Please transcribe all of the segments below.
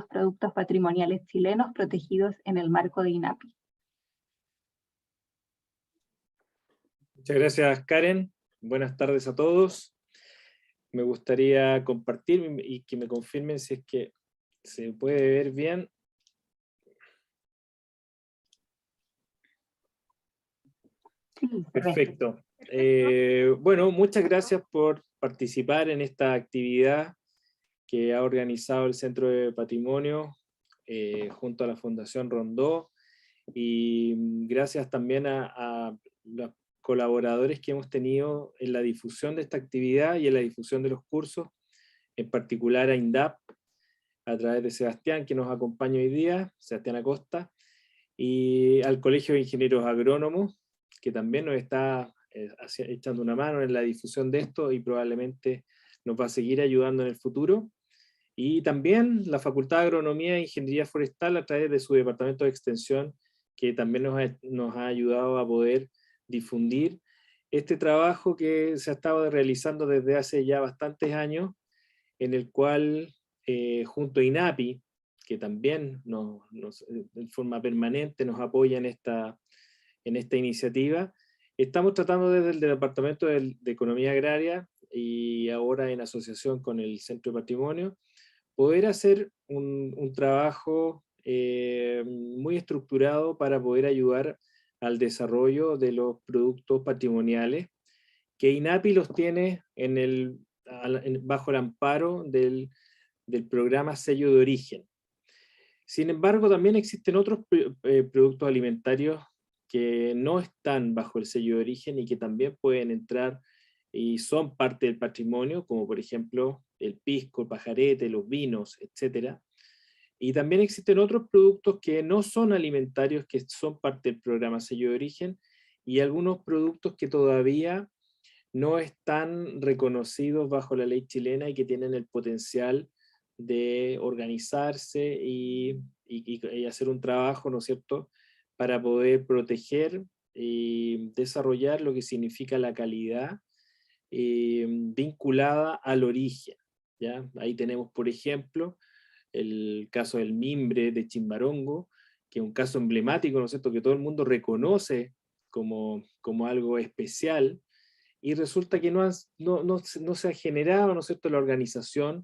productos patrimoniales chilenos protegidos en el marco de INAPI. Muchas gracias, Karen. Buenas tardes a todos. Me gustaría compartir y que me confirmen si es que se puede ver bien. Sí, perfecto. Bueno, muchas gracias por participar en esta actividad que ha organizado el Centro de Patrimonio junto a la Fundación Rondó, y gracias también a los colaboradores que hemos tenido en la difusión de esta actividad y en la difusión de los cursos, en particular a INDAP, a través de Sebastián, que nos acompaña hoy día, Sebastián Acosta, y al Colegio de Ingenieros Agrónomos, que también nos está echando una mano en la difusión de esto y probablemente nos va a seguir ayudando en el futuro. Y también la Facultad de Agronomía e Ingeniería Forestal a través de su departamento de extensión, que también nos ha ayudado a poder difundir este trabajo que se ha estado realizando desde hace ya bastantes años, en el cual junto a INAPI, que también en forma permanente nos apoya en esta iniciativa, estamos tratando desde el Departamento de Economía Agraria y ahora en asociación con el Centro de Patrimonio, poder hacer un trabajo muy estructurado para poder ayudar al desarrollo de los productos patrimoniales, que INAPI los tiene bajo el amparo del programa Sello de Origen. Sin embargo, también existen otros productos alimentarios que no están bajo el sello de origen y que también pueden entrar y son parte del patrimonio, como por ejemplo el pisco, el pajarete, los vinos, etc. Y también existen otros productos que no son alimentarios, que son parte del programa sello de origen, y algunos productos que todavía no están reconocidos bajo la ley chilena y que tienen el potencial de organizarse y hacer un trabajo, ¿no es cierto?, para poder proteger y desarrollar lo que significa la calidad vinculada al origen, ¿ya? Ahí tenemos, por ejemplo, el caso del mimbre de Chimbarongo, que es un caso emblemático, ¿no es cierto?, que todo el mundo reconoce como algo especial, y resulta que no se ha generado, ¿no es cierto?, la organización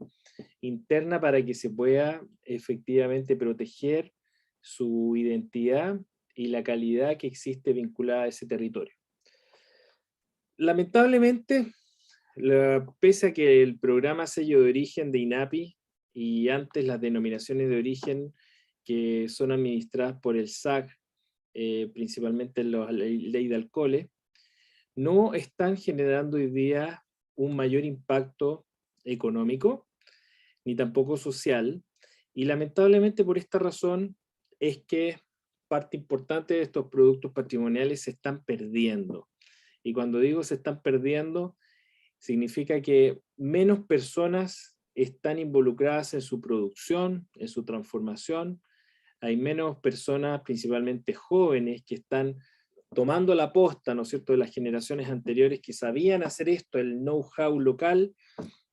interna para que se pueda efectivamente proteger su identidad y la calidad que existe vinculada a ese territorio. Lamentablemente, pese a que el programa Sello de Origen de INAPI y antes las denominaciones de origen que son administradas por el SAC, principalmente la ley de alcoholes, no están generando hoy día un mayor impacto económico, ni tampoco social, y lamentablemente por esta razón es que parte importante de estos productos patrimoniales se están perdiendo. Y cuando digo se están perdiendo, significa que menos personas están involucradas en su producción, en su transformación, hay menos personas, principalmente jóvenes, que están tomando la posta, ¿no es cierto?, de las generaciones anteriores que sabían hacer esto, el know-how local.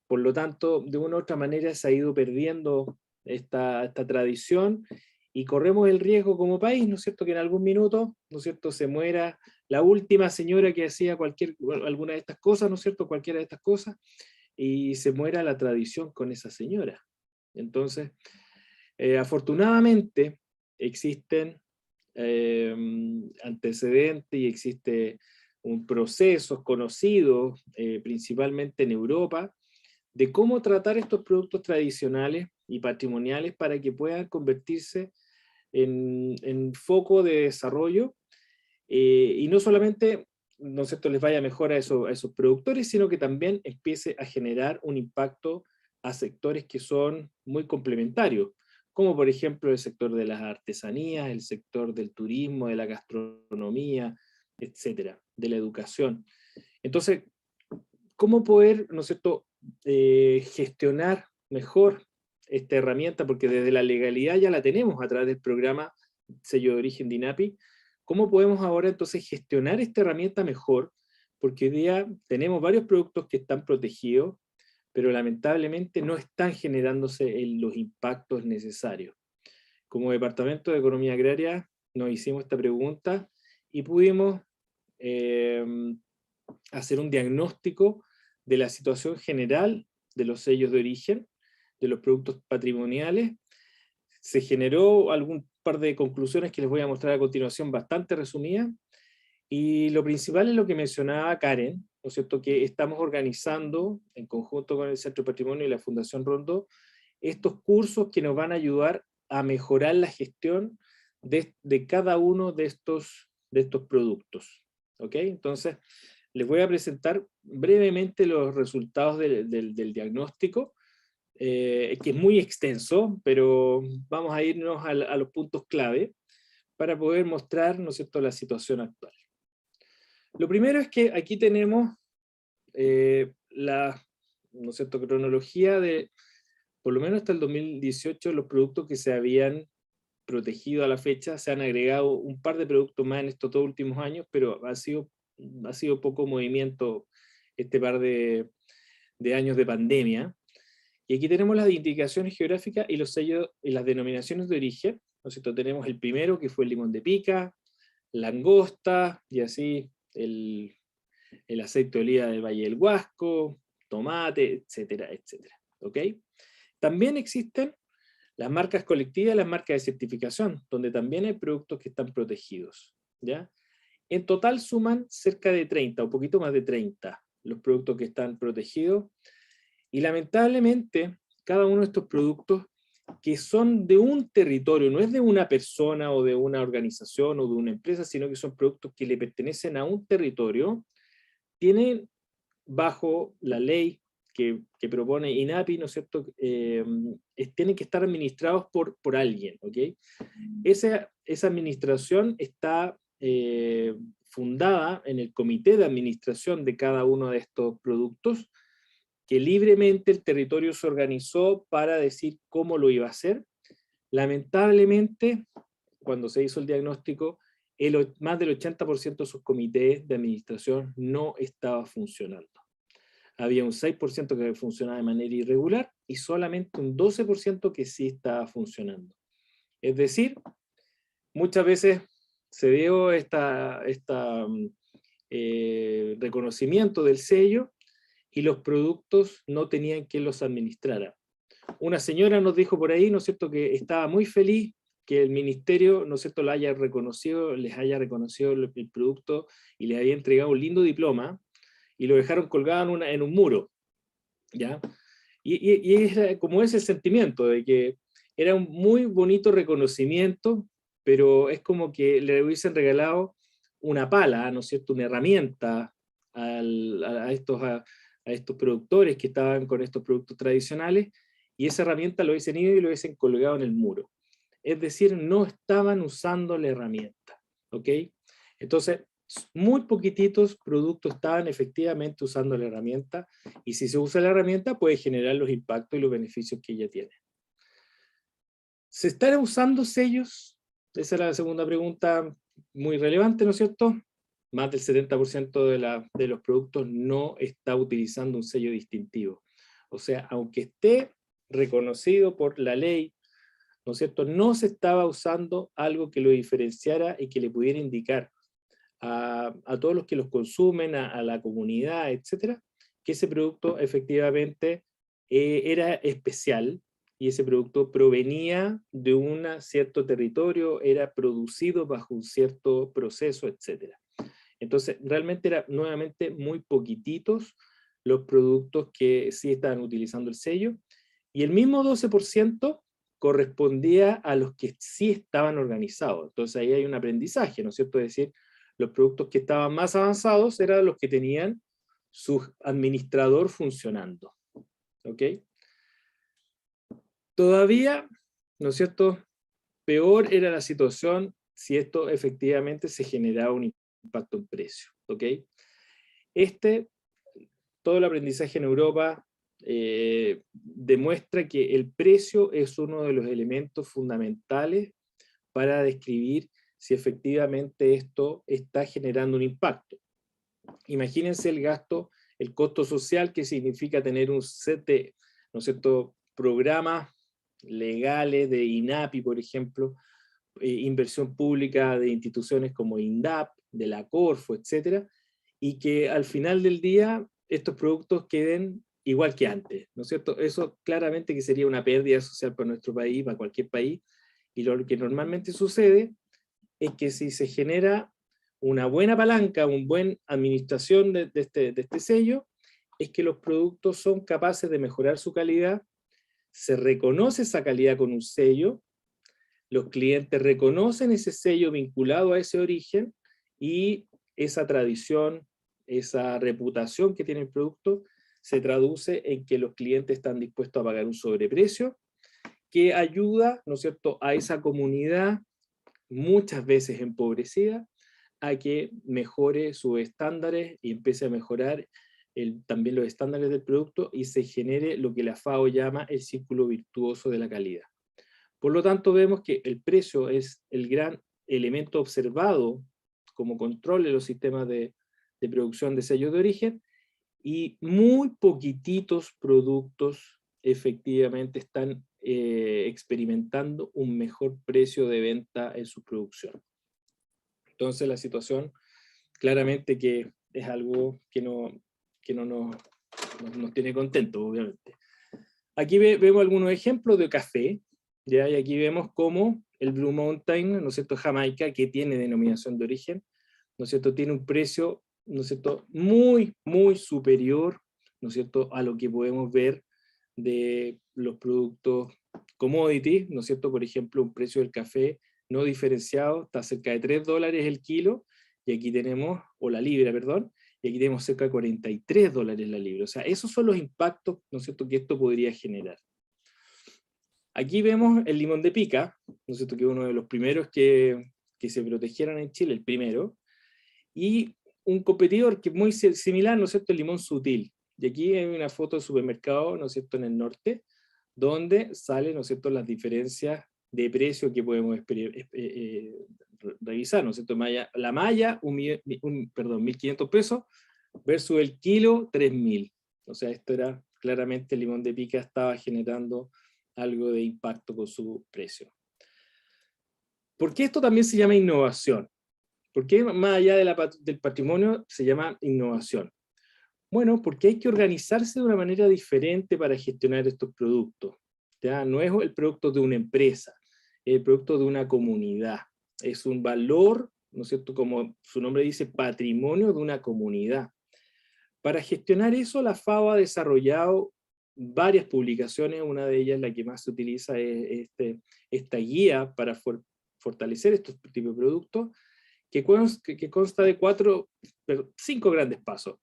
Por lo tanto, de una u otra manera se ha ido perdiendo esta tradición, y corremos el riesgo como país, ¿no es cierto?, que en algún minuto, ¿no es cierto?, se muera la última señora que hacía alguna de estas cosas, ¿no es cierto?, cualquiera de estas cosas, y se muera la tradición con esa señora. Entonces, afortunadamente, existen antecedentes y existe un proceso conocido, principalmente en Europa, de cómo tratar estos productos tradicionales y patrimoniales para que puedan convertirse en foco de desarrollo, y no solamente, ¿no es cierto?, les vaya mejor a esos productores, sino que también empiece a generar un impacto a sectores que son muy complementarios, como por ejemplo el sector de las artesanías, el sector del turismo, de la gastronomía, etcétera, de la educación. Entonces, ¿cómo poder, ¿no es cierto?, gestionar mejor esta herramienta? Porque desde la legalidad ya la tenemos a través del programa Sello de Origen de INAPI. ¿Cómo podemos ahora entonces gestionar esta herramienta mejor? Porque hoy día tenemos varios productos que están protegidos, pero lamentablemente no están generándose los impactos necesarios. Como Departamento de Economía Agraria nos hicimos esta pregunta y pudimos hacer un diagnóstico de la situación general de los sellos de origen, de los productos patrimoniales. Se generó algún par de conclusiones que les voy a mostrar a continuación, bastante resumidas, y lo principal es lo que mencionaba Karen, ¿no es cierto?, que estamos organizando, en conjunto con el Centro de Patrimonio y la Fundación Rondó, estos cursos que nos van a ayudar a mejorar la gestión de cada uno de estos productos. ¿Ok? Entonces, les voy a presentar brevemente los resultados del diagnóstico, que es muy extenso, pero vamos a irnos a los puntos clave para poder mostrar, ¿no es cierto?, la situación actual. Lo primero es que aquí tenemos la, ¿no es cierto?, cronología de, por lo menos hasta el 2018, los productos que se habían protegido a la fecha. Se han agregado un par de productos más en estos 2 últimos años, pero ha sido poco movimiento este par de años de pandemia. Y aquí tenemos las indicaciones geográficas y los sellos y las denominaciones de origen, ¿no es cierto? Tenemos el primero, que fue el limón de pica, langosta, y así el aceite de oliva del Valle del Huasco, tomate, etcétera, etcétera. ¿Ok? También existen las marcas colectivas y las marcas de certificación, donde también hay productos que están protegidos, ¿ya? En total suman cerca de 30, un poquito más de 30, los productos que están protegidos, y lamentablemente cada uno de estos productos que son de un territorio, no es de una persona o de una organización o de una empresa, sino que son productos que le pertenecen a un territorio, tienen bajo la ley que propone INAPI, ¿no es cierto?, tienen que estar administrados por alguien, ¿ok? Esa administración está fundada en el comité de administración de cada uno de estos productos, que libremente el territorio se organizó para decir cómo lo iba a hacer. Lamentablemente, cuando se hizo el diagnóstico, más del 80% de sus comités de administración no estaba funcionando. Había un 6% que funcionaba de manera irregular y solamente un 12% que sí estaba funcionando. Es decir, muchas veces se dio reconocimiento del sello y los productos no tenían quien los administrara. Una señora nos dijo por ahí, ¿no es cierto?, que estaba muy feliz que el ministerio, ¿no es cierto?, les haya reconocido el producto y les había entregado un lindo diploma, y lo dejaron colgado en un muro, ¿ya? Y es como ese sentimiento de que era un muy bonito reconocimiento, pero es como que le hubiesen regalado una pala, ¿no es cierto?, una herramienta a estos productores que estaban con estos productos tradicionales, y esa herramienta lo hubiesen ido y lo hubiesen colgado en el muro. Es decir, no estaban usando la herramienta, ¿ok? Entonces, muy poquititos productos estaban efectivamente usando la herramienta, y si se usa la herramienta puede generar los impactos y los beneficios que ella tiene. ¿Se están usando sellos? Esa era la segunda pregunta muy relevante, ¿no es cierto? Más del 70% de los productos no está utilizando un sello distintivo. O sea, aunque esté reconocido por la ley, ¿no es cierto?, no se estaba usando algo que lo diferenciara y que le pudiera indicar a todos los que los consumen, a la comunidad, etcétera, que ese producto efectivamente era especial, y ese producto provenía de un cierto territorio, era producido bajo un cierto proceso, etcétera. Entonces, realmente era nuevamente muy poquititos los productos que sí estaban utilizando el sello, y el mismo 12% correspondía a los que sí estaban organizados. Entonces ahí hay un aprendizaje, ¿no es cierto? Es decir, los productos que estaban más avanzados eran los que tenían su administrador funcionando. ¿Ok? Todavía, ¿no es cierto?, peor era la situación si esto efectivamente se generaba un impacto en precio. ¿Ok? Todo el aprendizaje en Europa demuestra que el precio es uno de los elementos fundamentales para describir si efectivamente esto está generando un impacto. Imagínense el gasto el costo social, que significa tener un set de, ¿no es cierto?, programas legales de INAPI, por ejemplo, inversión pública de instituciones como INDAP, de la Corfo, etcétera, y que al final del día estos productos queden igual que antes, ¿no es cierto? Eso claramente que sería una pérdida social para nuestro país, para cualquier país, y lo que normalmente sucede es que si se genera una buena palanca, una buena administración de este sello, es que los productos son capaces de mejorar su calidad, se reconoce esa calidad con un sello, los clientes reconocen ese sello vinculado a ese origen, y esa tradición, esa reputación que tiene el producto, se traduce en que los clientes están dispuestos a pagar un sobreprecio, que ayuda, ¿no es cierto?, a esa comunidad, muchas veces empobrecida, a que mejore sus estándares y empiece a mejorar también los estándares del producto, y se genere lo que la FAO llama el círculo virtuoso de la calidad. Por lo tanto, vemos que el precio es el gran elemento observado como control de los sistemas de producción de sellos de origen, y muy poquititos productos efectivamente están experimentando un mejor precio de venta en su producción. Entonces la situación claramente que es algo que no nos tiene contentos, obviamente. Aquí vemos algunos ejemplos de café, ¿ya? Y aquí vemos cómo el Blue Mountain, ¿no es cierto?, Jamaica, que tiene denominación de origen, ¿no es cierto?, tiene un precio, ¿no es cierto?, muy, muy superior, ¿no es cierto?, a lo que podemos ver de los productos commodity, ¿no es cierto? Por ejemplo, un precio del café no diferenciado está cerca de $3 el kilo, y aquí tenemos, o la libra, perdón, y aquí tenemos cerca de $43 la libra. O sea, esos son los impactos, ¿no es cierto?, que esto podría generar. Aquí vemos el limón de pica, ¿no es cierto?, que es uno de los primeros que se protegieron en Chile, el primero, y un competidor que es muy similar, ¿no es cierto?, el limón sutil. Y aquí hay una foto de supermercado, ¿no es cierto?, en el norte, donde salen, ¿no es cierto?, las diferencias de precio que podemos revisar, ¿no es cierto? La malla, perdón, 1.500 pesos, versus el kilo, 3.000. O sea, esto era claramente, el limón de pica estaba generando algo de impacto con su precio. ¿Por qué esto también se llama innovación? ¿Por qué más allá del patrimonio se llama innovación? Bueno, porque hay que organizarse de una manera diferente para gestionar estos productos. ¿Ya? No es el producto de una empresa, es el producto de una comunidad. Es un valor, ¿no es cierto?, como su nombre dice, patrimonio de una comunidad. Para gestionar eso, la FAO ha desarrollado varias publicaciones, una de ellas, la que más se utiliza, es esta guía para fortalecer estos tipos de productos, que consta de 5 grandes pasos.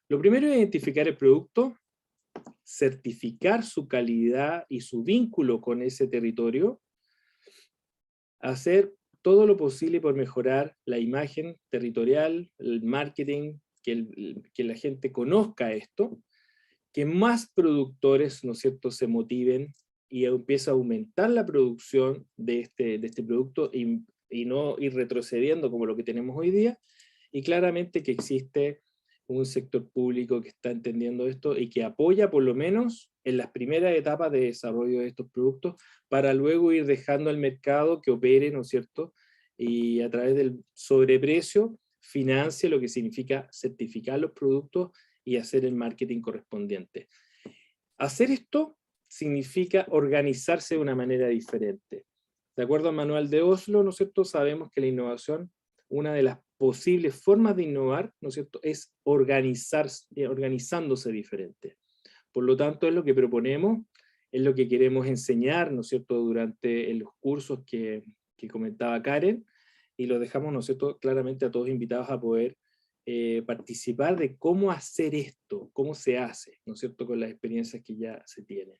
Lo primero es identificar el producto, certificar su calidad y su vínculo con ese territorio, hacer todo lo posible por mejorar la imagen territorial, el marketing, que la gente conozca esto, que más productores, ¿no es cierto?, se motiven y empieza a aumentar la producción de este producto, y no ir retrocediendo como lo que tenemos hoy día, y claramente que existe un sector público que está entendiendo esto y que apoya por lo menos en las primeras etapas de desarrollo de estos productos, para luego ir dejando al mercado que opere, ¿no es cierto?, y a través del sobreprecio financie lo que significa certificar los productos y hacer el marketing correspondiente. Hacer esto significa organizarse de una manera diferente. De acuerdo al manual de Oslo, ¿no es cierto?, sabemos que la innovación, una de las posibles formas de innovar, ¿no es cierto?, es organizándose diferente. Por lo tanto, es lo que proponemos, es lo que queremos enseñar, ¿no es cierto?, durante los cursos que comentaba Karen, y lo dejamos, ¿no es cierto?, claramente a todos invitados a poder participar de cómo hacer esto, cómo se hace, ¿no es cierto?, con las experiencias que ya se tienen.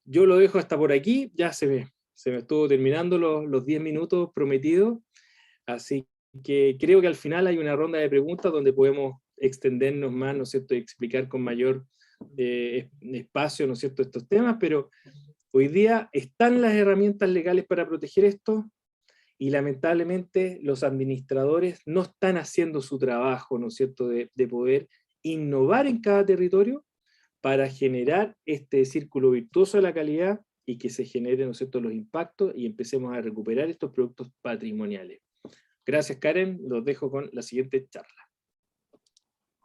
Yo lo dejo hasta por aquí, ya se me estuvo terminando los 10 minutos prometidos, así que creo que al final hay una ronda de preguntas donde podemos extendernos más, ¿no es cierto?, y explicar con mayor espacio, ¿no es cierto?, estos temas, pero hoy día están las herramientas legales para proteger esto, y lamentablemente los administradores no están haciendo su trabajo, ¿no es cierto?, de poder innovar en cada territorio para generar este círculo virtuoso de la calidad y que se generen, ¿no es cierto?, los impactos y empecemos a recuperar estos productos patrimoniales. Gracias, Karen. Los dejo con la siguiente charla.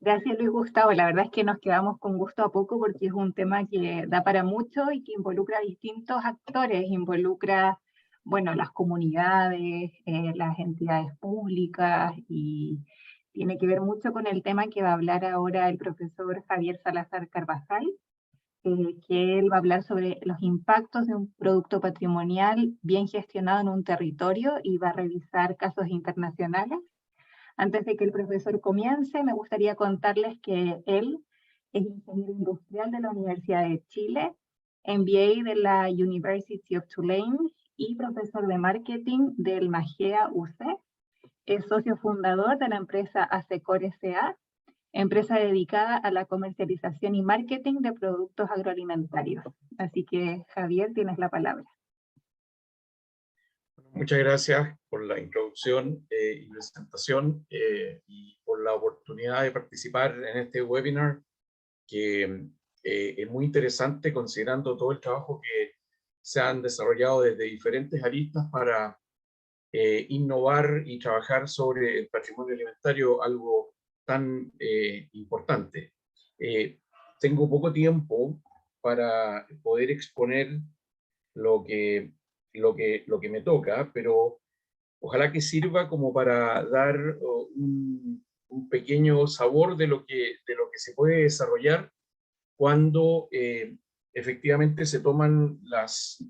Gracias, Luis Gustavo. La verdad es que nos quedamos con gusto a poco porque es un tema que da para mucho y que involucra a distintos actores, involucra, bueno, las comunidades, las entidades públicas, y tiene que ver mucho con el tema que va a hablar ahora el profesor Javier Salazar Carvajal, que él va a hablar sobre los impactos de un producto patrimonial bien gestionado en un territorio y va a revisar casos internacionales. Antes de que el profesor comience, me gustaría contarles que él es ingeniero industrial de la Universidad de Chile, MBA de la University of Tulane y profesor de marketing del Magea UC. Es socio fundador de la empresa Asecor S.A., empresa dedicada a la comercialización y marketing de productos agroalimentarios. Así que, Javier, tienes la palabra. Muchas gracias por la introducción y presentación y por la oportunidad de participar en este webinar, que es muy interesante considerando todo el trabajo que se han desarrollado desde diferentes aristas para innovar y trabajar sobre el patrimonio alimentario, algo tan importante. Tengo poco tiempo para poder exponer lo que me toca, pero ojalá que sirva como para dar un pequeño sabor de lo que se puede desarrollar cuando efectivamente se toman las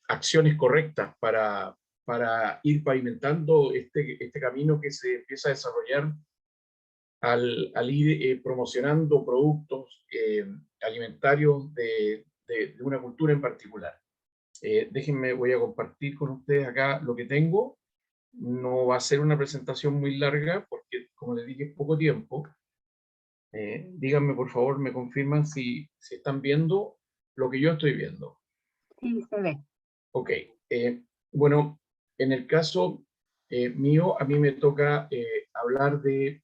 acciones correctas para ir pavimentando este camino que se empieza a desarrollar al ir promocionando productos alimentarios de una cultura en particular. Déjenme, voy a compartir con ustedes acá lo que tengo. No va a ser una presentación muy larga porque, como les dije, es poco tiempo. Díganme, por favor, me confirman si están viendo lo que yo estoy viendo. Sí, se ve. Ok. Bueno, en el caso mío, a mí me toca hablar de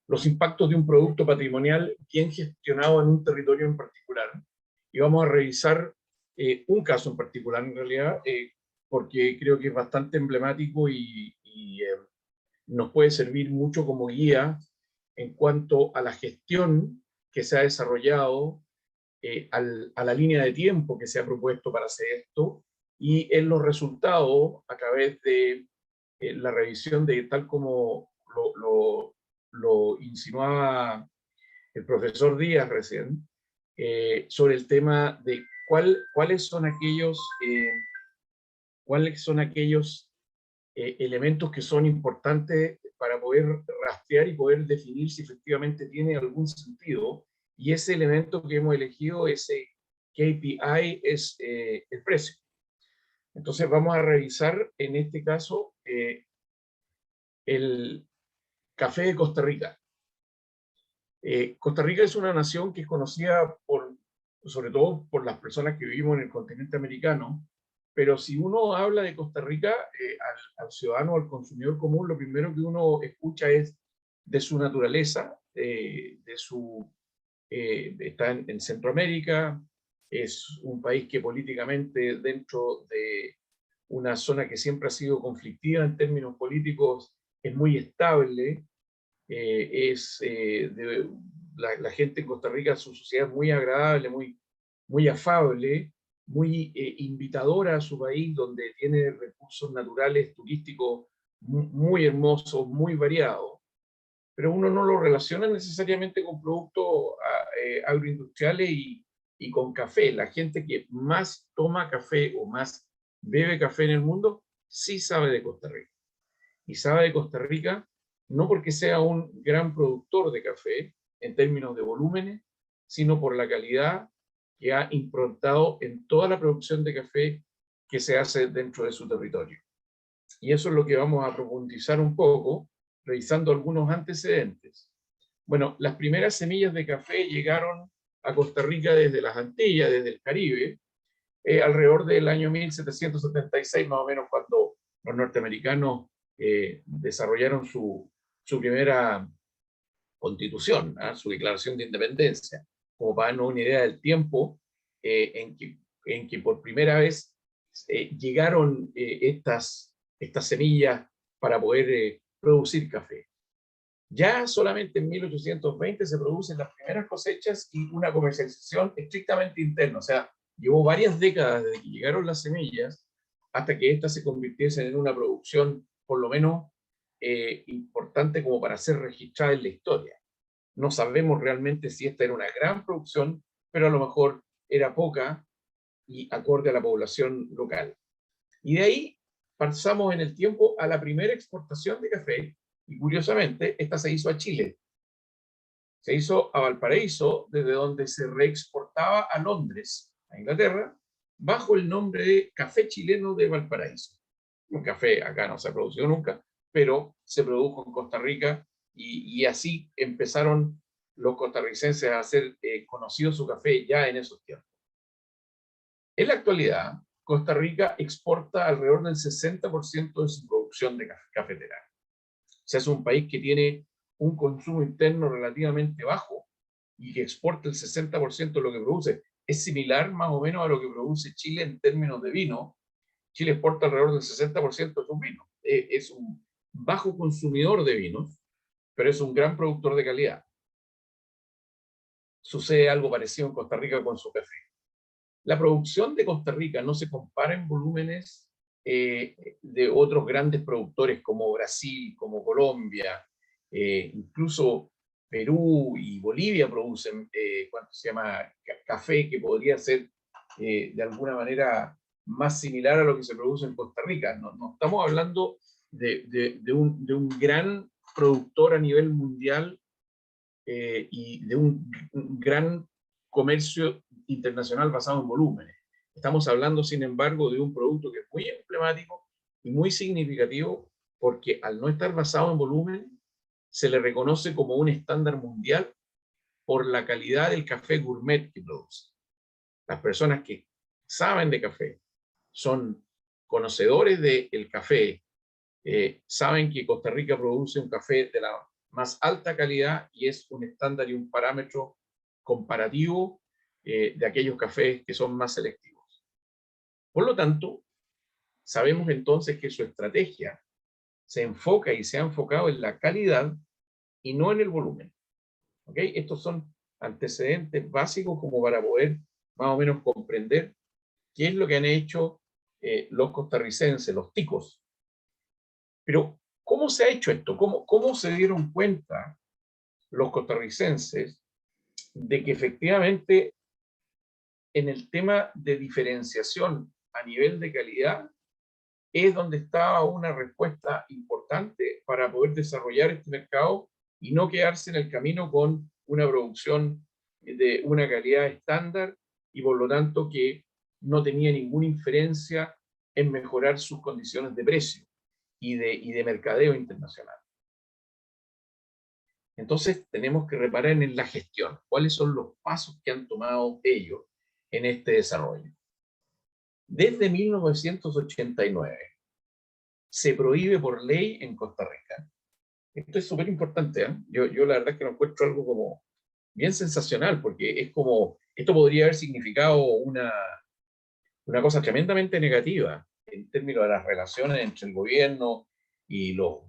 los impactos de un producto patrimonial bien gestionado en un territorio en particular. Y vamos a revisar un caso en particular, en realidad, porque creo que es bastante emblemático y nos puede servir mucho como guía en cuanto a la gestión que se ha desarrollado, a la línea de tiempo que se ha propuesto para hacer esto, y en los resultados a través de la revisión de, tal como lo insinuaba el profesor Díaz recién, sobre el tema de cuáles son aquellos elementos que son importantes para poder rastrear y poder definir si efectivamente tiene algún sentido. Y ese elemento que hemos elegido, ese KPI, es el precio. Entonces vamos a revisar en este caso el café de Costa Rica. Costa Rica es una nación que es conocida sobre todo por las personas que vivimos en el continente americano, pero si uno habla de Costa Rica, al ciudadano, al consumidor común, lo primero que uno escucha es de su naturaleza, está en Centroamérica, es un país que políticamente, dentro de una zona que siempre ha sido conflictiva en términos políticos, es muy estable. La gente en Costa Rica, su sociedad es muy agradable, muy afable, muy invitadora a su país, donde tiene recursos naturales, turísticos muy hermosos, muy variados, pero uno no lo relaciona necesariamente con productos agroindustriales y con café. La gente que más toma café o más bebe café en el mundo sí sabe de Costa Rica. Y sabe de Costa Rica no porque sea un gran productor de café en términos de volúmenes, sino por la calidad que ha improntado en toda la producción de café que se hace dentro de su territorio. Y eso es lo que vamos a profundizar un poco, revisando algunos antecedentes. Bueno, las primeras semillas de café llegaron a Costa Rica desde las Antillas, desde el Caribe, alrededor del año 1776, más o menos, cuando los norteamericanos desarrollaron su primera Constitución, su declaración de independencia, como para darnos una idea del tiempo en que por primera vez llegaron estas semillas para poder producir café. Ya solamente en 1820 se producen las primeras cosechas y una comercialización estrictamente interna, o sea, llevó varias décadas desde que llegaron las semillas hasta que éstas se convirtiesen en una producción por lo menos importante como para ser registrada en la historia. No sabemos realmente si esta era una gran producción, pero a lo mejor era poca y acorde a la población local. Y de ahí pasamos en el tiempo a la primera exportación de café, y curiosamente, esta se hizo a Chile. Se hizo a Valparaíso, desde donde se reexportaba a Londres, a Inglaterra, bajo el nombre de Café Chileno de Valparaíso. Un café acá no se ha producido nunca, pero se produjo en Costa Rica y así empezaron los costarricenses a hacer conocido su café ya en esos tiempos. En la actualidad, Costa Rica exporta alrededor del 60% de su producción de cafetera. O sea, es un país que tiene un consumo interno relativamente bajo y que exporta el 60% de lo que produce. Es similar más o menos a lo que produce Chile en términos de vino. Chile exporta alrededor del 60% de sus vinos. Es un bajo consumidor de vinos, pero es un gran productor de calidad. Sucede algo parecido en Costa Rica con su café. La producción de Costa Rica no se compara en volúmenes de otros grandes productores como Brasil, como Colombia, incluso Perú y Bolivia producen ¿cuánto se llama? Café, que podría ser de alguna manera más similar a lo que se produce en Costa Rica. No estamos hablando de un gran productor a nivel mundial y de un gran comercio internacional basado en volúmenes. Estamos hablando, sin embargo, de un producto que es muy emblemático y muy significativo porque al no estar basado en volumen, se le reconoce como un estándar mundial por la calidad del café gourmet que produce. Las personas que saben de café, son conocedores del café, saben que Costa Rica produce un café de la más alta calidad y es un estándar y un parámetro comparativo de aquellos cafés que son más selectivos. Por lo tanto, sabemos entonces que su estrategia se enfoca y se ha enfocado en la calidad y no en el volumen. ¿Okay? Estos son antecedentes básicos como para poder más o menos comprender qué es lo que han hecho los costarricenses, los ticos. Pero, ¿cómo se ha hecho esto? ¿Cómo se dieron cuenta los costarricenses de que efectivamente en el tema de diferenciación a nivel de calidad es donde estaba una respuesta importante para poder desarrollar este mercado y no quedarse en el camino con una producción de una calidad estándar y por lo tanto que no tenía ninguna inferencia en mejorar sus condiciones de precio y de mercadeo internacional? Entonces tenemos que reparar en la gestión. ¿Cuáles son los pasos que han tomado ellos en este desarrollo? Desde 1989 se prohíbe por ley en Costa Rica. Esto es súper importante, ¿eh? Yo la verdad es que lo encuentro algo como bien sensacional, porque es como, esto podría haber significado una cosa tremendamente negativa en términos de las relaciones entre el gobierno y los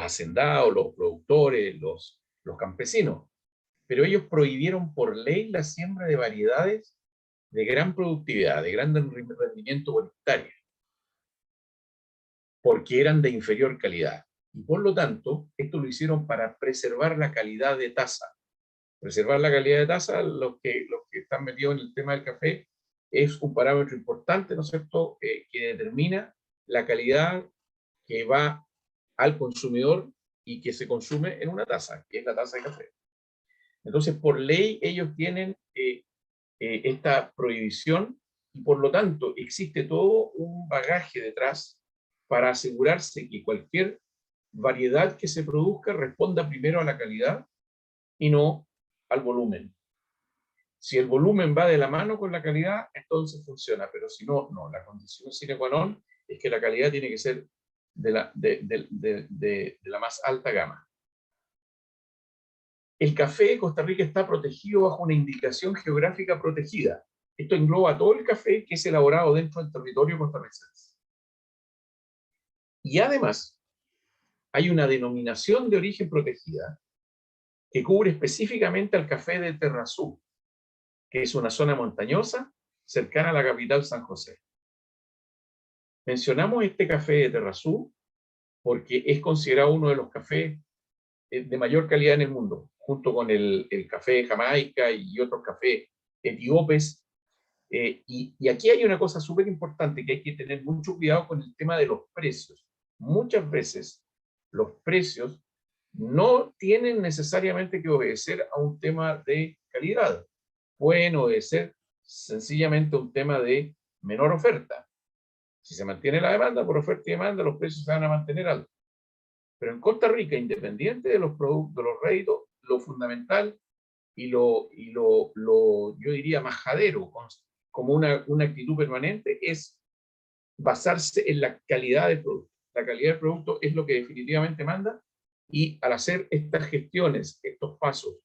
hacendados, los productores, los campesinos. Pero ellos prohibieron por ley la siembra de variedades de gran productividad, de gran rendimiento por hectárea, porque eran de inferior calidad. Y por lo tanto, esto lo hicieron para preservar la calidad de taza. Preservar la calidad de taza, los que están metidos en el tema del café, es un parámetro importante, ¿no es cierto?, que determina la calidad que va al consumidor y que se consume en una taza, que es la taza de café. Entonces, por ley, ellos tienen esta prohibición y por lo tanto existe todo un bagaje detrás para asegurarse que cualquier variedad que se produzca responda primero a la calidad y no al volumen. Si el volumen va de la mano con la calidad, entonces funciona, pero si no, no. La condición sine qua non es que la calidad tiene que ser de la más alta gama. El café de Costa Rica está protegido bajo una indicación geográfica protegida. Esto engloba todo el café que es elaborado dentro del territorio costarricense. Y además, hay una denominación de origen protegida que cubre específicamente al café de Terrazú, que es una zona montañosa cercana a la capital San José. Mencionamos este café de Terrazú porque es considerado uno de los cafés de mayor calidad en el mundo, junto con el café de Jamaica y otros cafés etíopes. Y aquí hay una cosa súper importante, que hay que tener mucho cuidado con el tema de los precios. Muchas veces los precios no tienen necesariamente que obedecer a un tema de calidad. Pueden obedecer sencillamente a un tema de menor oferta. Si se mantiene la demanda, por oferta y demanda, los precios se van a mantener altos. Pero en Costa Rica, independiente de los productos, de los réditos, lo fundamental y yo diría majadero, como una actitud permanente, es basarse en la calidad del producto. La calidad del producto es lo que definitivamente manda, y al hacer estas gestiones, estos pasos,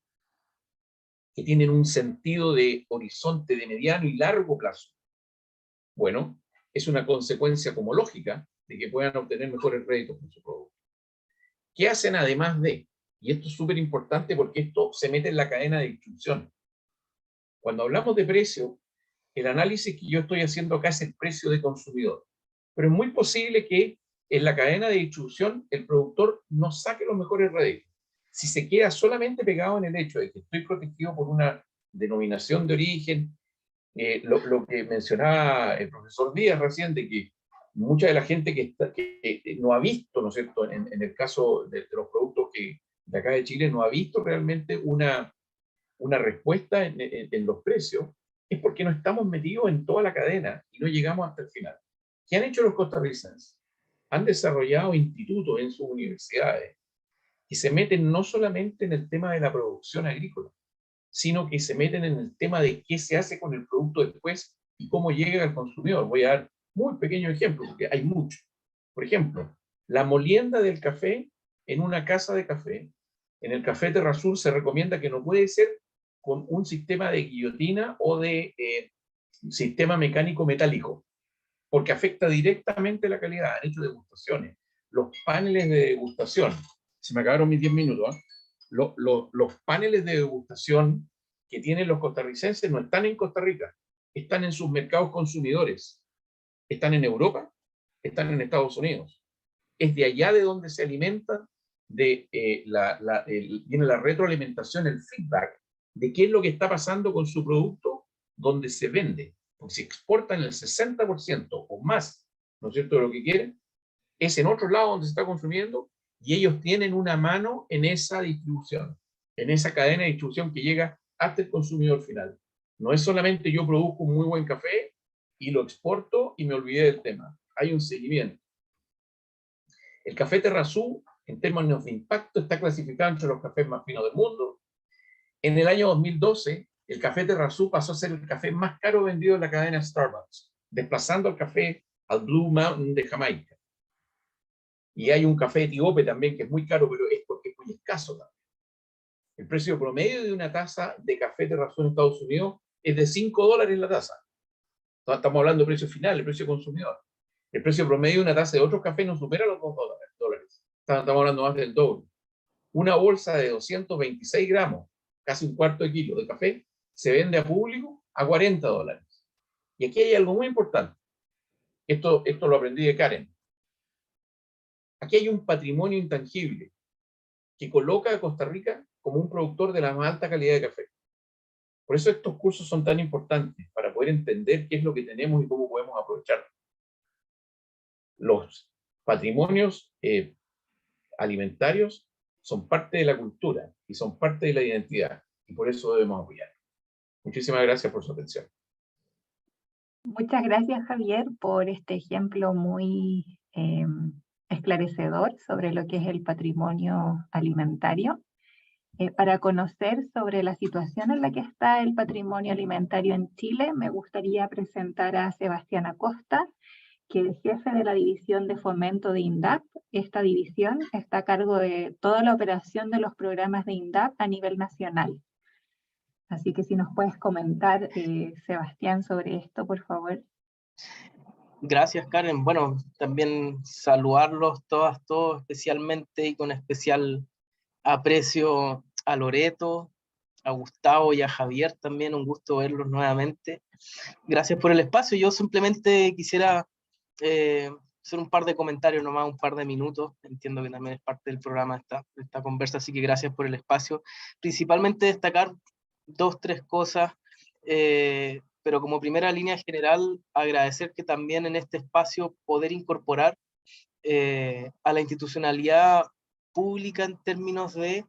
que tienen un sentido de horizonte de mediano y largo plazo, bueno, es una consecuencia como lógica de que puedan obtener mejores réditos con su producto. ¿Qué hacen además de? Y esto es súper importante porque esto se mete en la cadena de distribución. Cuando hablamos de precio, el análisis que yo estoy haciendo acá es el precio de consumidor. Pero es muy posible que en la cadena de distribución el productor no saque los mejores réditos. Si se queda solamente pegado en el hecho de que estoy protegido por una denominación de origen, lo que mencionaba el profesor Díaz recién, de que mucha de la gente que no ha visto, ¿no es cierto?, en el caso de los productos de acá de Chile, no ha visto realmente una respuesta en los precios, es porque no estamos metidos en toda la cadena y no llegamos hasta el final. ¿Qué han hecho los costarricenses? Han desarrollado institutos en sus universidades que se meten no solamente en el tema de la producción agrícola, sino que se meten en el tema de qué se hace con el producto después y cómo llega al consumidor. Voy a dar muy pequeño ejemplo, porque hay mucho. Por ejemplo, la molienda del café en una casa de café, en el Café Terrazú, se recomienda que no puede ser con un sistema de guillotina o de sistema mecánico metálico, porque afecta directamente la calidad. Han hecho degustaciones. Los paneles de degustación, se me acabaron mis 10 minutos, ¿eh? Los paneles de degustación que tienen los costarricenses no están en Costa Rica, están en sus mercados consumidores, están en Europa, están en Estados Unidos. Es de allá de donde se alimentan, viene la retroalimentación, el feedback de qué es lo que está pasando con su producto donde se vende. Porque si exportan el 60% o más, ¿no es cierto?, de lo que quieren, es en otro lado donde se está consumiendo, y ellos tienen una mano en esa distribución, en esa cadena de distribución que llega hasta el consumidor final. No es solamente yo produzco un muy buen café y lo exporto y me olvidé del tema. Hay un seguimiento. El café Terrazú, en términos de impacto, está clasificado entre los cafés más finos del mundo. En el año 2012, el café Terrazú pasó a ser el café más caro vendido en la cadena Starbucks, desplazando al Blue Mountain de Jamaica. Y hay un café etíope también que es muy caro, pero es porque es muy escaso también. El precio promedio de una taza de café Terrazú en Estados Unidos es de $5 la taza. Estamos hablando de precio final, el precio consumidor. El precio promedio de una taza de otro café no supera los $2. Estamos hablando más del doble. Una bolsa de 226 gramos, casi un cuarto de kilo de café, se vende a público a $40. Y aquí hay algo muy importante. Esto lo aprendí de Karen. Aquí hay un patrimonio intangible que coloca a Costa Rica como un productor de la más alta calidad de café. Por eso estos cursos son tan importantes, para poder entender qué es lo que tenemos y cómo podemos aprovecharlo. Los patrimonios alimentarios son parte de la cultura y son parte de la identidad, y por eso debemos apoyar. Muchísimas gracias por su atención. Muchas gracias, Javier, por este ejemplo muy esclarecedor sobre lo que es el patrimonio alimentario. Para conocer sobre la situación en la que está el patrimonio alimentario en Chile, me gustaría presentar a Sebastián Acosta, que el jefe de la división de fomento de INDAP, esta división está a cargo de toda la operación de los programas de INDAP a nivel nacional. Así que si nos puedes comentar, Sebastián, sobre esto, por favor. Gracias, Karen. Bueno, también saludarlos todas, todos especialmente y con especial aprecio a Loreto, a Gustavo y a Javier también, un gusto verlos nuevamente. Gracias por el espacio. Yo simplemente quisiera hacer un par de comentarios nomás, un par de minutos. Entiendo que también es parte del programa esta conversa, así que gracias por el espacio. Principalmente destacar 2, 3 cosas, pero como primera línea general, agradecer que también en este espacio poder incorporar a la institucionalidad pública en términos de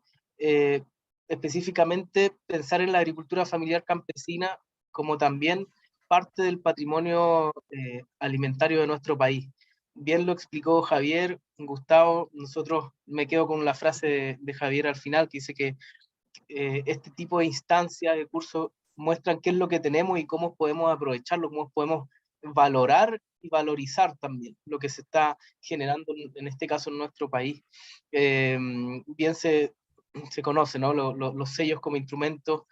específicamente pensar en la agricultura familiar campesina como también parte del patrimonio alimentario de nuestro país. Bien lo explicó Javier, Gustavo, me quedo con la frase de Javier al final, que dice que este tipo de instancias, de cursos, muestran qué es lo que tenemos y cómo podemos aprovecharlo, cómo podemos valorar y valorizar también lo que se está generando, en este caso en nuestro país. Bien se conoce, ¿no? Los sellos como instrumentos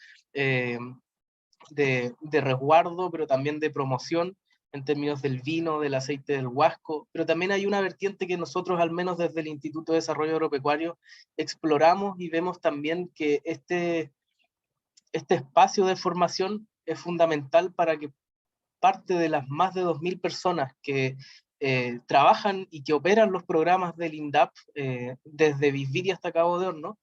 de resguardo, pero también de promoción, en términos del vino, del aceite del huasco, pero también hay una vertiente que nosotros, al menos desde el Instituto de Desarrollo Agropecuario, exploramos y vemos también que este espacio de formación es fundamental para que parte de las más de 2.000 personas que trabajan y que operan los programas del INDAP, desde Bisbiri hasta Cabo de Hornos,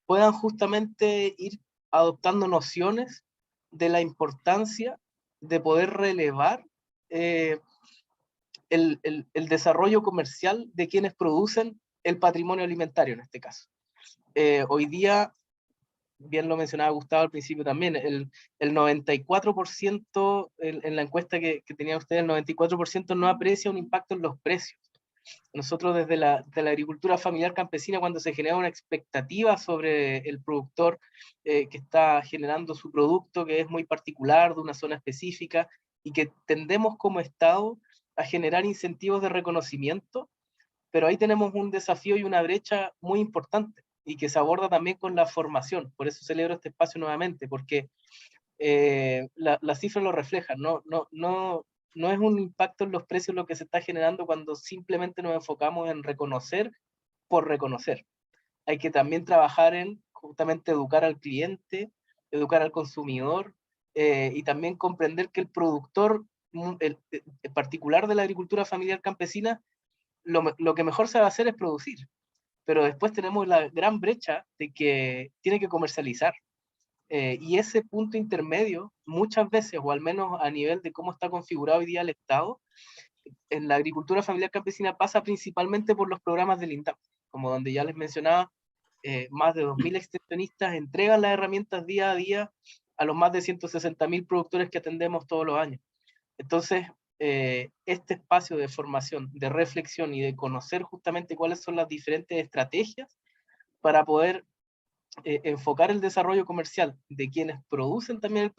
puedan justamente ir adoptando nociones de la importancia de poder relevar el desarrollo comercial de quienes producen el patrimonio alimentario en este caso. Hoy día, bien lo mencionaba Gustavo al principio también, el 94%, en la encuesta que tenía usted, el 94% no aprecia un impacto en los precios. Nosotros desde la agricultura familiar campesina, cuando se genera una expectativa sobre el productor que está generando su producto, que es muy particular, de una zona específica, y que tendemos como Estado a generar incentivos de reconocimiento, pero ahí tenemos un desafío y una brecha muy importante, y que se aborda también con la formación. Por eso celebro este espacio nuevamente, porque las cifras lo reflejan, no es un impacto en los precios lo que se está generando cuando simplemente nos enfocamos en reconocer por reconocer. Hay que también trabajar en justamente educar al cliente, educar al consumidor, y también comprender que el productor, el particular de la agricultura familiar campesina, lo que mejor sabe hacer es producir, pero después tenemos la gran brecha de que tiene que comercializar. Y ese punto intermedio, muchas veces, o al menos a nivel de cómo está configurado hoy día el Estado, en la agricultura familiar campesina pasa principalmente por los programas del INDAP, como donde ya les mencionaba, más de 2.000 extensionistas entregan las herramientas día a día a los más de 160.000 productores que atendemos todos los años. Entonces, este espacio de formación, de reflexión y de conocer justamente cuáles son las diferentes estrategias para poder enfocar el desarrollo comercial de quienes producen también el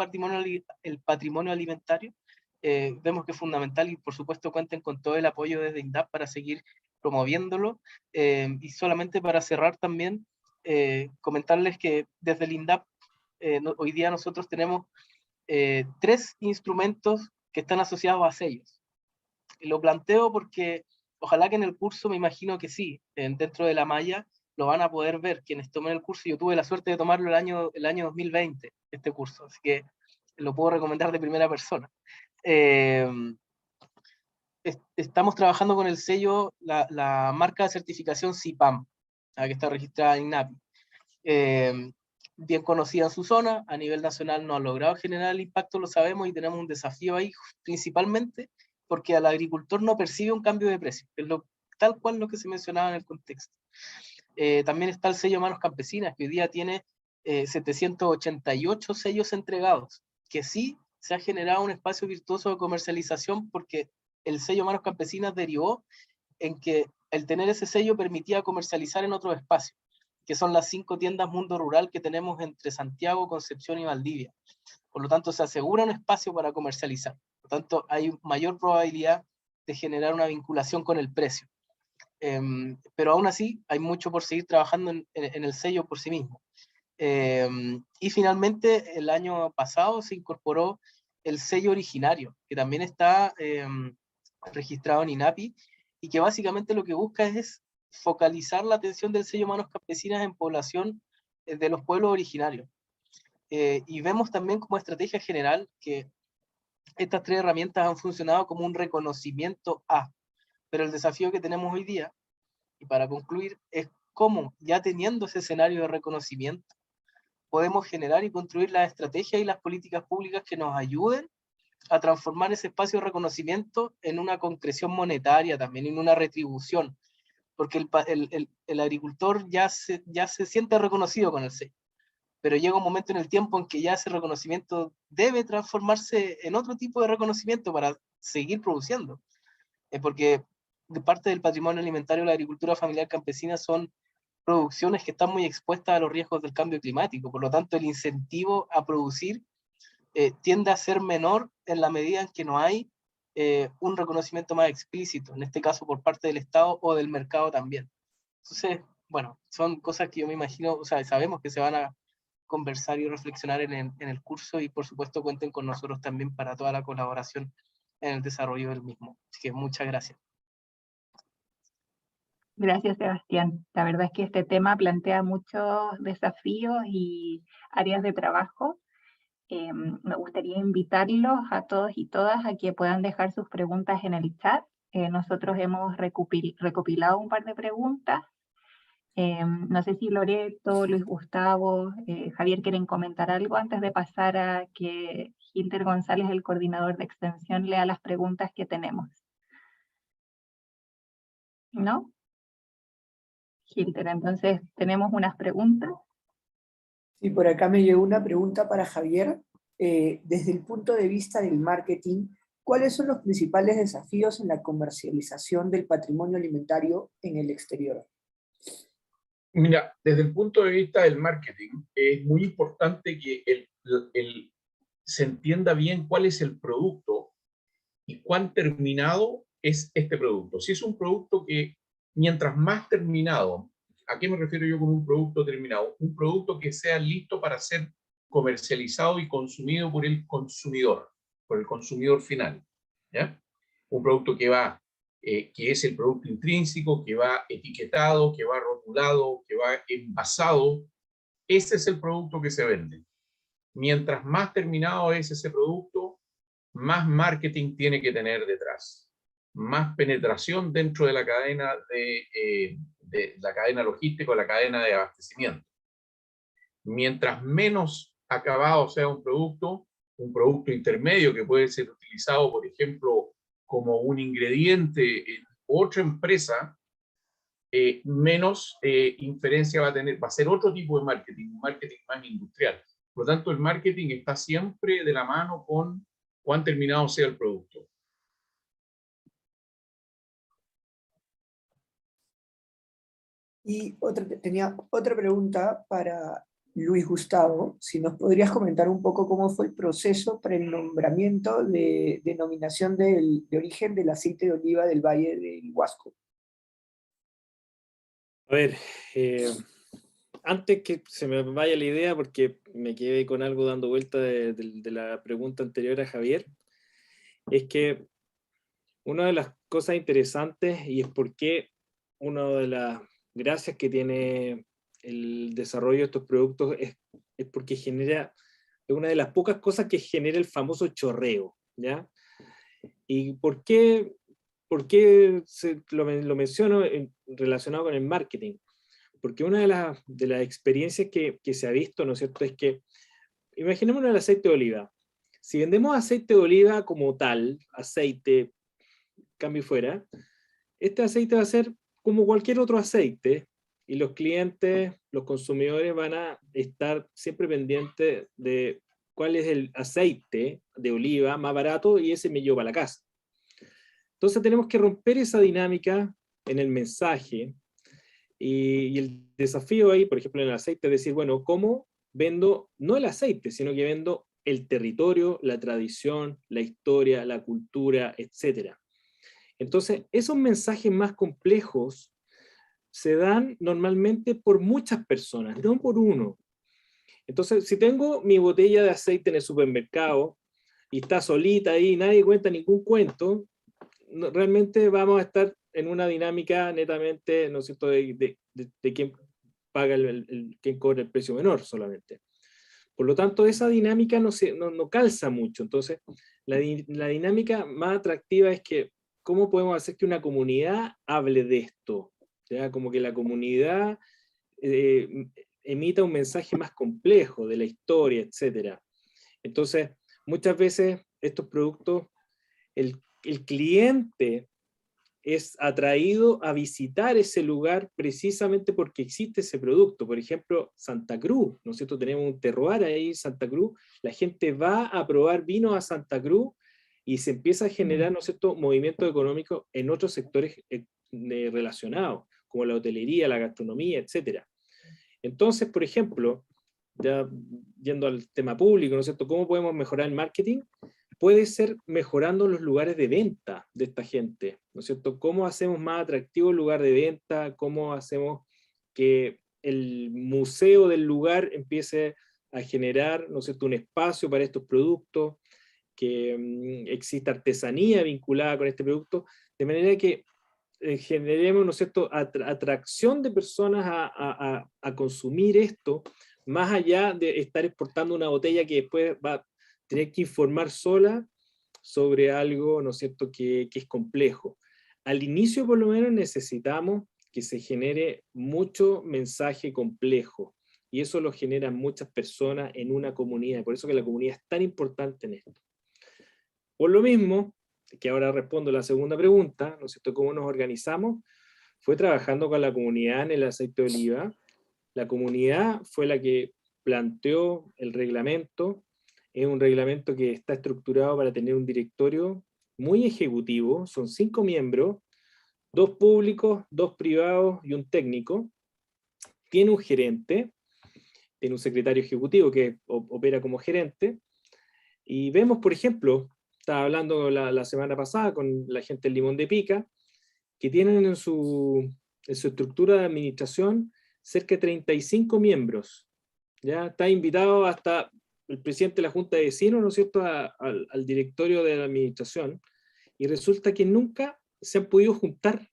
patrimonio alimentario, vemos que es fundamental, y por supuesto cuenten con todo el apoyo desde INDAP para seguir promoviéndolo. Y solamente para cerrar también, comentarles que desde el INDAP hoy día nosotros tenemos 3 instrumentos que están asociados a sellos. Y lo planteo porque ojalá que en el curso, me imagino que sí, dentro de la malla, lo van a poder ver quienes tomen el curso. Yo tuve la suerte de tomarlo el año 2020, este curso, así que lo puedo recomendar de primera persona. Estamos trabajando con el sello, la marca de certificación CIPAM, que está registrada en INAPI. Bien conocida en su zona, a nivel nacional no ha logrado generar el impacto, lo sabemos, y tenemos un desafío ahí, principalmente porque al agricultor no percibe un cambio de precio, es tal cual lo que se mencionaba en el contexto. También está el sello Manos Campesinas, que hoy día tiene 788 sellos entregados, que sí se ha generado un espacio virtuoso de comercialización, porque el sello Manos Campesinas derivó en que el tener ese sello permitía comercializar en otros espacios, que son las 5 tiendas Mundo Rural que tenemos entre Santiago, Concepción y Valdivia. Por lo tanto, se asegura un espacio para comercializar. Por lo tanto, hay mayor probabilidad de generar una vinculación con el precio. Pero aún así hay mucho por seguir trabajando en el sello por sí mismo. Y finalmente el año pasado se incorporó el sello originario, que también está registrado en INAPI, y que básicamente lo que busca es focalizar la atención del sello Manos Campesinas en población de los pueblos originarios. Y vemos también como estrategia general que estas 3 herramientas han funcionado como un reconocimiento a, pero el desafío que tenemos hoy día, y para concluir, es cómo, ya teniendo ese escenario de reconocimiento, podemos generar y construir las estrategias y las políticas públicas que nos ayuden a transformar ese espacio de reconocimiento en una concreción monetaria, también en una retribución, porque el agricultor ya se siente reconocido con el sello, pero llega un momento en el tiempo en que ya ese reconocimiento debe transformarse en otro tipo de reconocimiento para seguir produciendo, porque parte del patrimonio alimentario de la agricultura familiar campesina son producciones que están muy expuestas a los riesgos del cambio climático, por lo tanto el incentivo a producir tiende a ser menor en la medida en que no hay un reconocimiento más explícito, en este caso por parte del Estado o del mercado también. Entonces, bueno, son cosas que yo me imagino, o sea, sabemos que se van a conversar y reflexionar en el curso, y por supuesto cuenten con nosotros también para toda la colaboración en el desarrollo del mismo. Así que muchas gracias. Gracias, Sebastián. La verdad es que este tema plantea muchos desafíos y áreas de trabajo. Me gustaría invitarlos a todos y todas a que puedan dejar sus preguntas en el chat. Nosotros hemos recopilado un par de preguntas. No sé si Loreto, Luis Gustavo, Javier quieren comentar algo antes de pasar a que Gilder González, el coordinador de extensión, lea las preguntas que tenemos. ¿No? Gilder, entonces tenemos unas preguntas. Sí, por acá me llegó una pregunta para Javier. Desde el punto de vista del marketing, ¿cuáles son los principales desafíos en la comercialización del patrimonio alimentario en el exterior? Mira, desde el punto de vista del marketing, es muy importante que se entienda bien cuál es el producto y cuán terminado es este producto. Si es un producto que, mientras más terminado, ¿a qué me refiero yo con un producto terminado? Un producto que sea listo para ser comercializado y consumido por el consumidor final, ¿ya? Un producto que va, que es el producto intrínseco, que va etiquetado, que va rotulado, que va envasado. Ese es el producto que se vende. Mientras más terminado es ese producto, más marketing tiene que tener detrás, más penetración dentro de la cadena de la cadena logística o la cadena de abastecimiento. Mientras menos acabado sea un producto intermedio que puede ser utilizado, por ejemplo, como un ingrediente en otra empresa, menos inferencia va a tener, va a ser otro tipo de marketing, un marketing más industrial. Por lo tanto, el marketing está siempre de la mano con cuán terminado sea el producto. Y tenía otra pregunta para Luis Gustavo, si nos podrías comentar un poco cómo fue el proceso para el nombramiento de denominación de origen del aceite de oliva del Valle del Huasco. A ver, antes que se me vaya la idea, porque me quedé con algo dando vuelta de la pregunta anterior a Javier, es que una de las cosas interesantes, y es porque una de las gracias que tiene el desarrollo de estos productos es porque genera, es una de las pocas cosas que genera el famoso chorreo, ¿ya? ¿Y por qué lo menciono relacionado con el marketing? Porque una de las experiencias que se ha visto, ¿no es cierto?, es que, imaginémonos el aceite de oliva. Si vendemos aceite de oliva como tal, aceite, cambio y fuera, este aceite va a ser como cualquier otro aceite, y los clientes, los consumidores van a estar siempre pendientes de cuál es el aceite de oliva más barato, y ese me llevo a la casa. Entonces tenemos que romper esa dinámica en el mensaje, y el desafío ahí, por ejemplo, en el aceite, es decir, bueno, ¿cómo vendo no el aceite, sino que vendo el territorio, la tradición, la historia, la cultura, etcétera? Entonces, esos mensajes más complejos se dan normalmente por muchas personas, no por uno. Entonces, si tengo mi botella de aceite en el supermercado y está solita ahí, nadie cuenta ningún cuento, realmente vamos a estar en una dinámica netamente, ¿no es cierto?, de quién paga quién cobra el precio menor solamente. Por lo tanto, esa dinámica no calza mucho. Entonces, la dinámica más atractiva es que, ¿cómo podemos hacer que una comunidad hable de esto? ¿Ya? Como que la comunidad emita un mensaje más complejo de la historia, etc. Entonces, muchas veces estos productos, el cliente es atraído a visitar ese lugar precisamente porque existe ese producto. Por ejemplo, Santa Cruz, ¿no es cierto? Tenemos un terroir ahí en Santa Cruz, la gente va a probar vino a Santa Cruz y se empieza a generar, ¿no es cierto?, movimiento económico en otros sectores relacionados, como la hotelería, la gastronomía, etc. Entonces, por ejemplo, ya yendo al tema público, ¿no es cierto?, ¿cómo podemos mejorar el marketing? Puede ser mejorando los lugares de venta de esta gente, ¿no es cierto? ¿Cómo hacemos más atractivo el lugar de venta? ¿Cómo hacemos que el museo del lugar empiece a generar, ¿no es cierto?, un espacio para estos productos, que exista artesanía vinculada con este producto, de manera que generemos, ¿no es cierto?, atracción de personas a consumir esto, más allá de estar exportando una botella que después va a tener que informar sola sobre algo, ¿no es cierto?, que es complejo. Al inicio, por lo menos, necesitamos que se genere mucho mensaje complejo, y eso lo generan muchas personas en una comunidad, por eso que la comunidad es tan importante en esto. Por lo mismo, que ahora respondo la segunda pregunta, ¿no es cierto?, ¿cómo nos organizamos? Fue trabajando con la comunidad en el aceite de oliva. La comunidad fue la que planteó el reglamento. Es un reglamento que está estructurado para tener un directorio muy ejecutivo, son 5 miembros, 2 públicos, 2 privados y un técnico. Tiene un gerente, tiene un secretario ejecutivo que opera como gerente, y vemos, por ejemplo, estaba hablando la semana pasada con la gente del Limón de Pica, que tienen en su estructura de administración cerca de 35 miembros. Ya está invitado hasta el presidente de la Junta de Vecinos, ¿no es cierto?, al directorio de la administración, y resulta que nunca se han podido juntar.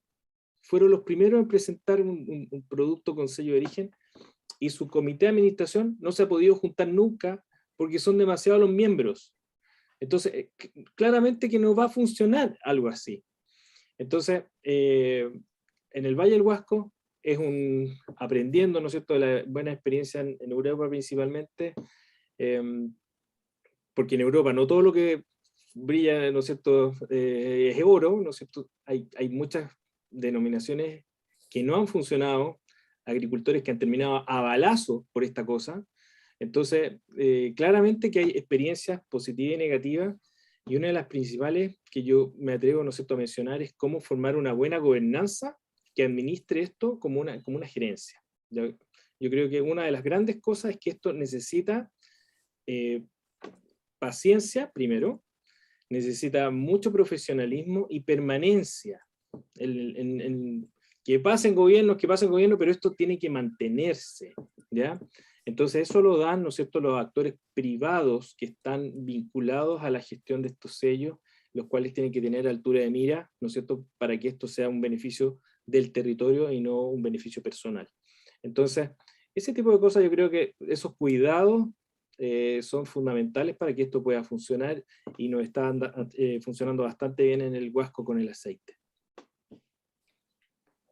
Fueron los primeros en presentar un producto con sello de origen, y su comité de administración no se ha podido juntar nunca porque son demasiados los miembros. Entonces, claramente que no va a funcionar algo así. Entonces, en el Valle del Huasco es aprendiendo, ¿no es cierto?, de la buena experiencia en Europa principalmente, porque en Europa no todo lo que brilla, ¿no es cierto?, es oro, ¿no es cierto? Hay muchas denominaciones que no han funcionado, agricultores que han terminado a balazo por esta cosa. Entonces, claramente que hay experiencias positivas y negativas, y una de las principales que yo me atrevo, ¿no es cierto?, a mencionar es cómo formar una buena gobernanza que administre esto como una gerencia. Yo creo que una de las grandes cosas es que esto necesita paciencia, primero, necesita mucho profesionalismo y permanencia. Que pasen gobiernos, pero esto tiene que mantenerse, ¿ya? Entonces eso lo dan, ¿no es cierto?, los actores privados que están vinculados a la gestión de estos sellos, los cuales tienen que tener altura de mira, ¿no es cierto?, para que esto sea un beneficio del territorio y no un beneficio personal. Entonces, ese tipo de cosas, yo creo que esos cuidados son fundamentales para que esto pueda funcionar, y nos está funcionando bastante bien en el Huasco con el aceite.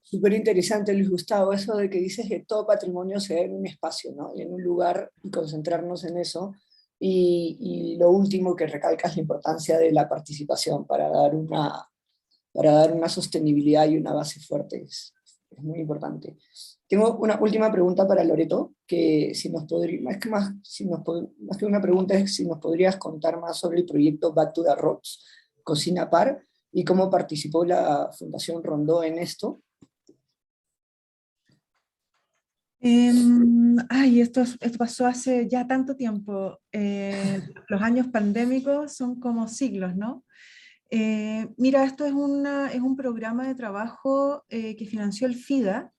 Súper interesante, Luis Gustavo, eso de que dices que todo patrimonio se da en un espacio, ¿no? Y en un lugar, y concentrarnos en eso. Y lo último que recalcas, la importancia de la participación para dar una sostenibilidad y una base fuerte. Es muy importante. Tengo una última pregunta para Loreto, que si nos podría, más que una pregunta, es si nos podrías contar más sobre el proyecto Back to the Roots, Cocina Par, y cómo participó la Fundación Rondó en esto. Esto pasó hace ya tanto tiempo. Los años pandémicos son como siglos, ¿no? Mira, esto es un programa de trabajo que financió el FIDA,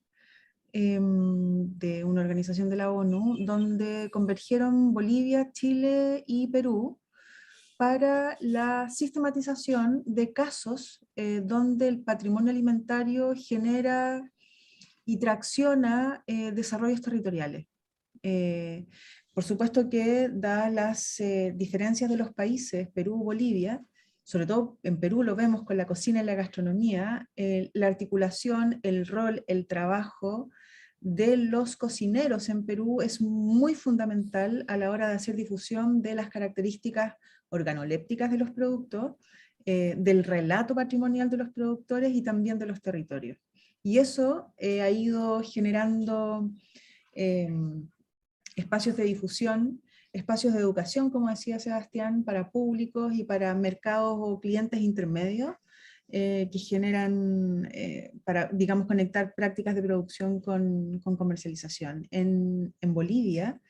de una organización de la ONU, donde convergieron Bolivia, Chile y Perú para la sistematización de casos donde el patrimonio alimentario genera y tracciona desarrollos territoriales. Por supuesto que, dadas las diferencias de los países, Perú, Bolivia, sobre todo en Perú lo vemos con la cocina y la gastronomía, la articulación, el rol, el trabajo de los cocineros en Perú es muy fundamental a la hora de hacer difusión de las características organolépticas de los productos, del relato patrimonial de los productores y también de los territorios. Y eso ha ido generando espacios de difusión, espacios de educación, como decía Sebastián, para públicos y para mercados o clientes intermedios, que generan, para, digamos, conectar prácticas de producción con comercialización. En Bolivia,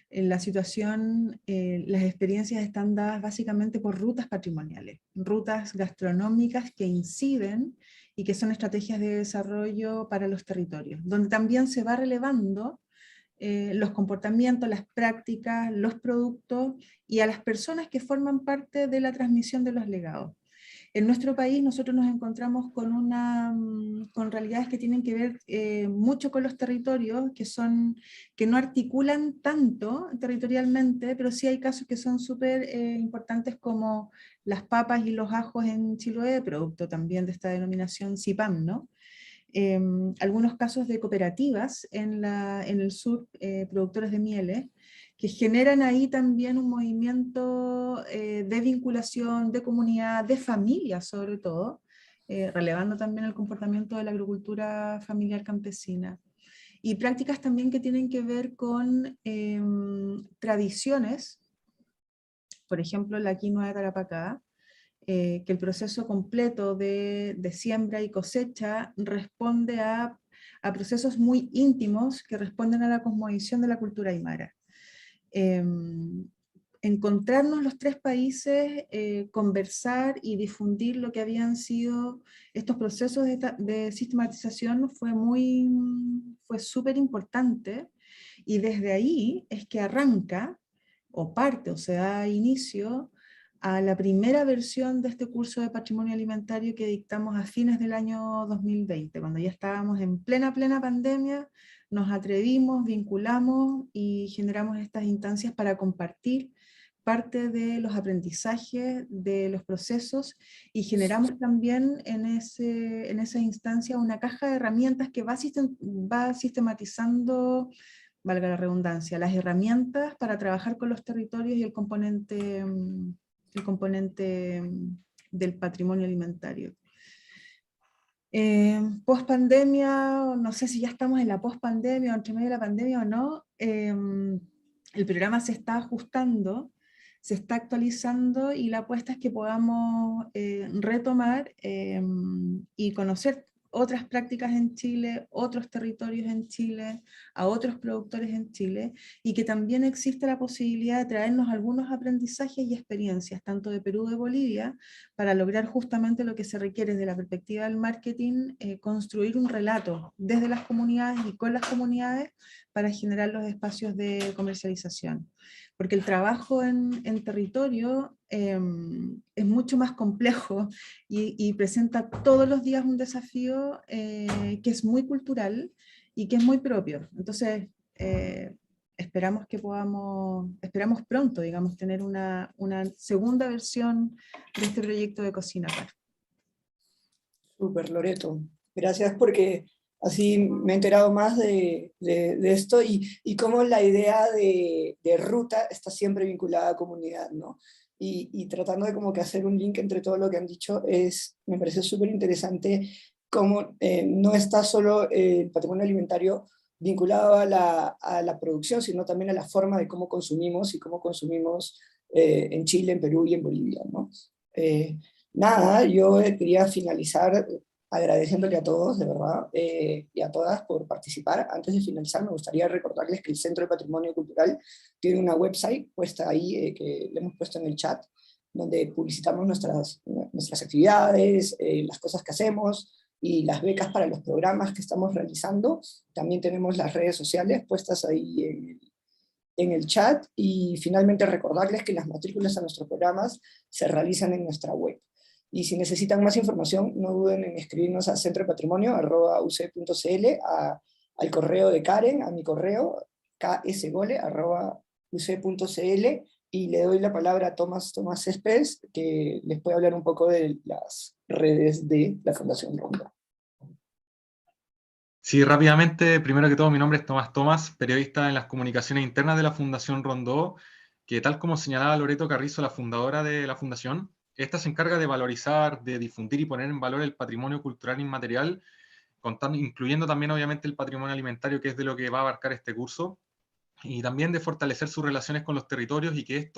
en la situación, las experiencias están dadas básicamente por rutas patrimoniales, rutas gastronómicas que inciden y que son estrategias de desarrollo para los territorios, donde también se va relevando los comportamientos, las prácticas, los productos y a las personas que forman parte de la transmisión de los legados. En nuestro país nosotros nos encontramos con realidades que tienen que ver mucho con los territorios, que no articulan tanto territorialmente, pero sí hay casos que son súper importantes, como las papas y los ajos en Chiloé, producto también de esta denominación CIPAM, ¿no? Algunos casos de cooperativas en el sur, productores de mieles, que generan ahí también un movimiento de vinculación, de comunidad, de familia sobre todo, relevando también el comportamiento de la agricultura familiar campesina. Y prácticas también que tienen que ver con tradiciones, por ejemplo la quinoa de Tarapacá, que el proceso completo de siembra y cosecha responde a procesos muy íntimos que responden a la cosmovisión de la cultura aymara. Encontrarnos los tres países, conversar y difundir lo que habían sido estos procesos de sistematización fue súper importante, y desde ahí es que arranca, o parte, o se da inicio a la primera versión de este curso de patrimonio alimentario que dictamos a fines del año 2020, cuando ya estábamos en plena pandemia. Nos atrevimos, vinculamos y generamos estas instancias para compartir parte de los aprendizajes, de los procesos, y generamos también en esa instancia una caja de herramientas que va sistematizando, valga la redundancia, las herramientas para trabajar con los territorios y el componente del patrimonio alimentario. Post pandemia, no sé si ya estamos en la post pandemia o entre medio de la pandemia o no, el programa se está ajustando, se está actualizando, y la apuesta es que podamos retomar y conocer otras prácticas en Chile, otros territorios en Chile, a otros productores en Chile, y que también existe la posibilidad de traernos algunos aprendizajes y experiencias, tanto de Perú, de Bolivia, para lograr justamente lo que se requiere desde la perspectiva del marketing, construir un relato desde las comunidades y con las comunidades para generar los espacios de comercialización. Porque el trabajo en territorio es mucho más complejo y presenta todos los días un desafío que es muy cultural y que es muy propio. Entonces, esperamos pronto, digamos, tener una segunda versión de este proyecto de Cocina Par. Súper, Loreto. Gracias, porque así me he enterado más de esto, y cómo la idea de ruta está siempre vinculada a comunidad, ¿no? Y tratando de como que hacer un link entre todo lo que han dicho, me parece súper interesante cómo no está solo el patrimonio alimentario vinculado a la producción, sino también a la forma de cómo consumimos, y cómo consumimos en Chile, en Perú y en Bolivia, ¿no? Nada, yo quería finalizar agradeciéndole a todos, de verdad, y a todas por participar. Antes de finalizar, me gustaría recordarles que el Centro de Patrimonio Cultural tiene una website puesta ahí, que le hemos puesto en el chat, donde publicitamos nuestras actividades, las cosas que hacemos y las becas para los programas que estamos realizando. También tenemos las redes sociales puestas ahí en el chat, y finalmente recordarles que las matrículas a nuestros programas se realizan en nuestra web. Y si necesitan más información, no duden en escribirnos a centropatrimonio@uc.cl, al correo de Karen, a mi correo, ksgole@uc.cl, y le doy la palabra a Tomás Céspedes, que les puede hablar un poco de las redes de la Fundación Rondó. Sí, rápidamente, primero que todo, mi nombre es Tomás, periodista en las comunicaciones internas de la Fundación Rondó, que tal como señalaba Loreto Carrizo, la fundadora de la Fundación, esta se encarga de valorizar, de difundir y poner en valor el patrimonio cultural inmaterial, incluyendo también obviamente el patrimonio alimentario, que es de lo que va a abarcar este curso, y también de fortalecer sus relaciones con los territorios y que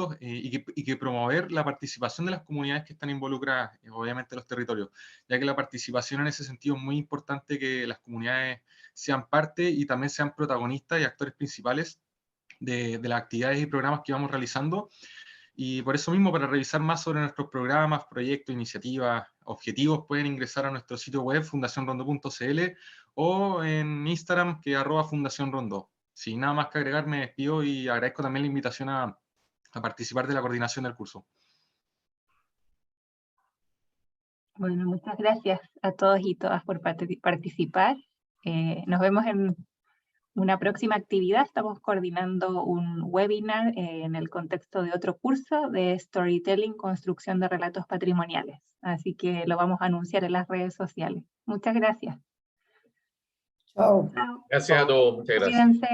promover la participación de las comunidades que están involucradas, obviamente los territorios, ya que la participación en ese sentido es muy importante, que las comunidades sean parte y también sean protagonistas y actores principales de las actividades y programas que vamos realizando. Y por eso mismo, para revisar más sobre nuestros programas, proyectos, iniciativas, objetivos, pueden ingresar a nuestro sitio web fundacionrondo.cl o en Instagram, que @fundacionrondo. Sin nada más que agregar, me despido y agradezco también la invitación a participar de la coordinación del curso. Bueno, muchas gracias a todos y todas por participar. Nos vemos en una próxima actividad. Estamos coordinando un webinar en el contexto de otro curso de Storytelling, Construcción de Relatos Patrimoniales. Así que lo vamos a anunciar en las redes sociales. Muchas gracias. Chao. Chao. Gracias a todos, muchas gracias. Cuídense.